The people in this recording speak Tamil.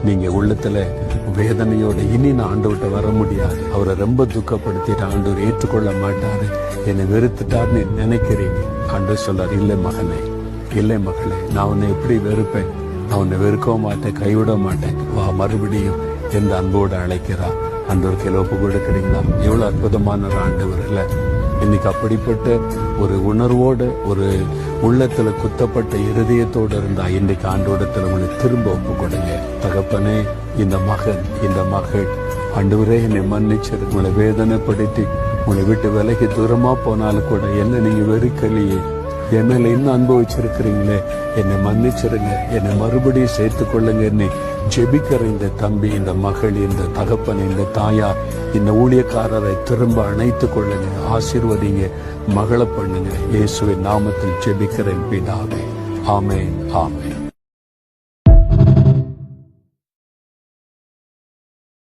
நீங்க உள்ளத்துல வேதனையோட இனி நான் ஆண்டவர்கிட்ட வர முடியாது, அவரை ரொம்ப துக்கப்படுத்திட்டு ஆண்டவர் ஏற்றுக்கொள்ள மாட்டாரு, என்னை வெறுத்துட்டார்னு நினைக்கிறீங்க. ஆண்டவர் சொல்றாரு, இல்லை மகனே, இல்லை மகளே, நான் உன்னை எப்படி வெறுப்பேன்? நான் உன்னை வெறுக்கவும் மாட்டேன், கைவிட மாட்டேன், வா மறுபடியும் எந்த அன்போடு அழைக்கிறா. ஆண்டவர் கையில ஒப்பு கொடுக்கிறீங்களா? எவ்வளவு அற்புதமான ஒரு ஆண்டவர் இல்ல. இன்னைக்கு அப்படிப்பட்ட ஒரு உணர்வோடு, ஒரு உள்ளத்துல குத்தப்பட்ட இருதயத்தோடு இருந்தா இன்னைக்கு ஆண்டோடத்துல உங்களை திரும்ப ஒப்பு கொடுங்க. தகப்பனே, இந்த மகன், இந்த மகள், ஆண்டவரே என்னை மன்னிச்சிரு, உங்களை வேதனைப்படுத்தி உங்களை விட்டு விலகி தூரமா போனாலும் கூட என்ன நீங்க வெறுக்கலையே, என்னல இன்னும் அனுபவிச்சிருக்கிறீங்களே, என்னை மன்னிச்சிருங்க, என்னை மறுபடியும் சேர்த்து கொள்ளுங்க. என்னை ஜெபிக்கிற இந்த தம்பி, இந்த மகள், இந்த தகப்பன், இந்த தாயார், இந்த ஊழியக்காரரை திரும்ப அணைத்து கொள்ளுங்க, ஆசீர்வதிங்க, மகள பண்ணுங்க. இயேசுவின் நாமத்தில் ஜெபிக்கிறேன் பிதாவே. ஆமென், ஆமென்.